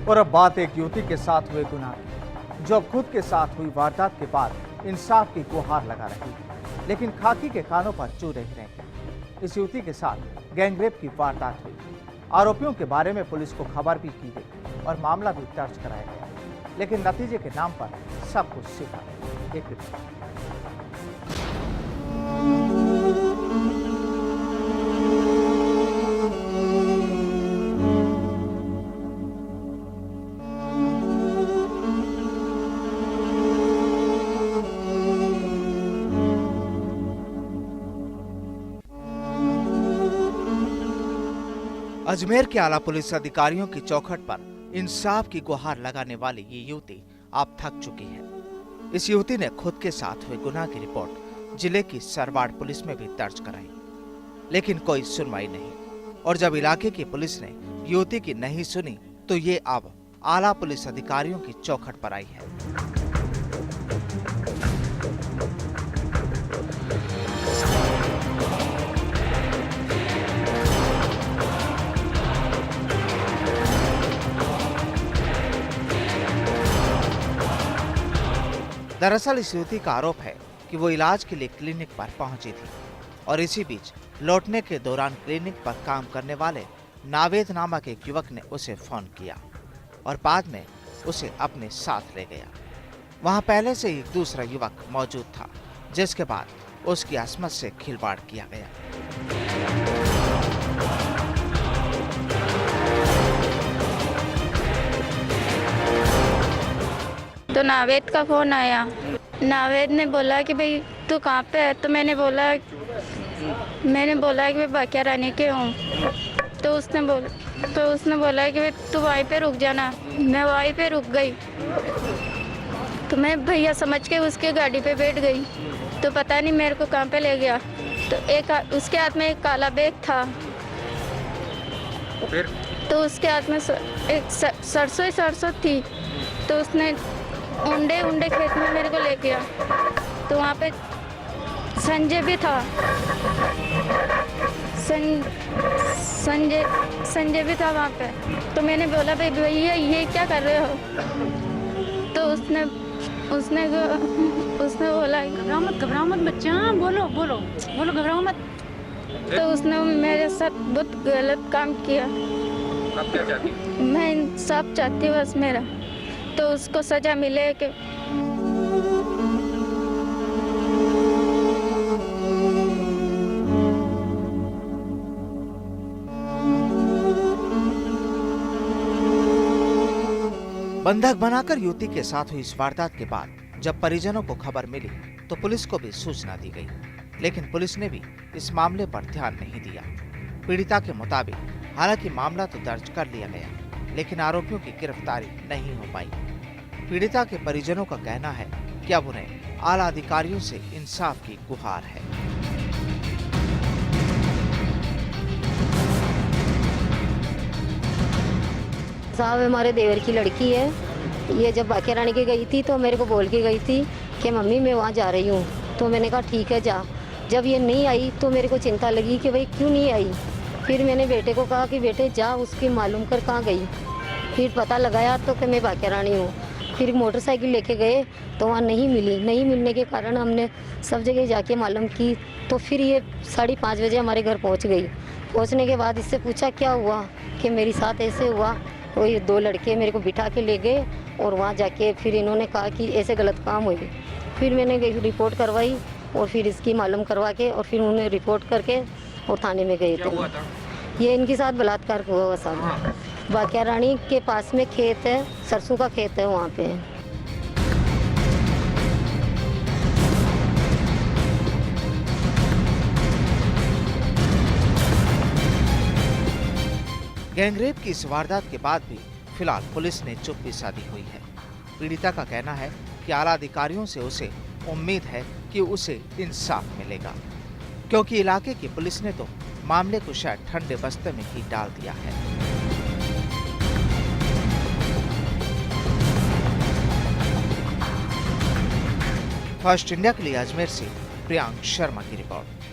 और अब बात एक युवती के साथ हुए गुनाह की, जो अब खुद के साथ हुई वारदात के बाद इंसाफ की गुहार लगा रही है, लेकिन खाकी के कानों पर चू रही रहे। इस युवती के साथ गैंगरेप की वारदात हुई। आरोपियों के बारे में पुलिस को खबर भी की गई और मामला भी दर्ज कराया गया, लेकिन नतीजे के नाम पर सब कुछ सिफा। एक रिपोर्ट। अजमेर के आला पुलिस अधिकारियों की चौखट पर इंसाफ की गुहार लगाने वाली ये युवती अब थक चुकी है। इस युवती ने खुद के साथ हुए गुनाह की रिपोर्ट जिले की सरवाड़ पुलिस में भी दर्ज कराई, लेकिन कोई सुनवाई नहीं। और जब इलाके की पुलिस ने युवती की नहीं सुनी तो ये अब आला पुलिस अधिकारियों की चौखट पर आई है। दरअसल इस युवती का आरोप है कि वो इलाज के लिए क्लिनिक पर पहुंची थी और इसी बीच लौटने के दौरान क्लिनिक पर काम करने वाले नावेद नामक एक युवक ने उसे फोन किया और बाद में उसे अपने साथ ले गया। वहां पहले से एक दूसरा युवक मौजूद था, जिसके बाद उसकी अस्मत से खिलवाड़ किया गया। तो नावेद का फोन आया। नावेद ने बोला कि भाई तू कहाँ पे है, तो मैंने बोला कि मैं बाकिया रानी के हूँ। तो उसने बोला कि भाई तू वहीं पे रुक जाना। मैं वहीं पे रुक गई, तो मैं भैया समझ के उसके गाड़ी पे बैठ गई। तो पता नहीं मेरे को कहाँ पे ले गया। तो उसके हाथ में एक काला बैग था, तो उसके हाथ में एक सरसों थी। तो उसने उंडे खेत में मेरे को ले गया। तो वहाँ पे संजय भी था, संजय भी था वहाँ पे। तो मैंने बोला भाई भैया ये क्या कर रहे हो? तो उसने बोला घबराओ मत बच्चा, बोलो घबराओ मत। तो उसने मेरे साथ बहुत गलत काम किया। आप क्या चाहती हैं? मैं इंसाफ चाहती हूँ बस मेरा, तो उसको सजा मिले कि बंधक बनाकर युवती के साथ हुई इस वारदात के बाद जब परिजनों को खबर मिली तो पुलिस को भी सूचना दी गई, लेकिन पुलिस ने भी इस मामले पर ध्यान नहीं दिया। पीड़िता के मुताबिक हालांकि मामला तो दर्ज कर लिया गया, लेकिन आरोपियों की गिरफ्तारी नहीं हो पाई। पीड़िता के परिजनों का कहना है कि अब उन्हें आला अधिकारियों से इंसाफ की गुहार है। साहब हमारे देवर की लड़की है, ये जब बाकिया रानी के गई थी तो मेरे को बोल के गई थी कि मम्मी मैं वहाँ जा रही हूँ। तो मैंने कहा ठीक है जा। जब ये नहीं आई तो मेरे को चिंता लगी कि भाई क्यों नहीं आई। फिर मैंने बेटे को कहा कि बेटे जा उसकी मालूम कर कहाँ गई। फिर पता लगाया तो कि मैं बाकिया रानी हूँ। फिर मोटरसाइकिल लेके गए तो वहाँ नहीं मिली। नहीं मिलने के कारण हमने सब जगह जाके मालूम की। तो फिर ये 5:30 बजे हमारे घर पहुँच गई। पहुँचने के बाद इससे पूछा क्या हुआ, कि मेरे साथ ऐसे हुआ। तो ये 2 लड़के मेरे को बिठा के ले गए और वहाँ जाके फिर इन्होंने कहा कि ऐसे गलत काम हुई। फिर मैंने रिपोर्ट करवाई और फिर इसकी मालूम करवा के और फिर उन्हें रिपोर्ट करके और थाने में गए थे। ये इनके साथ बलात्कार हुआ हुआ साहब। बाकिया रानी के पास में खेत है, सरसों का खेत है वहाँ पे। गैंगरेप की इस वारदात के बाद भी फिलहाल पुलिस ने चुप्पी साधी हुई है। पीड़िता का कहना है कि आला अधिकारियों से उसे उम्मीद है कि उसे इंसाफ मिलेगा, क्योंकि इलाके की पुलिस ने तो मामले को शायद ठंडे बस्ते में ही डाल दिया है। फर्स्ट इंडिया के लिए अजमेर से प्रियांक शर्मा की रिपोर्ट।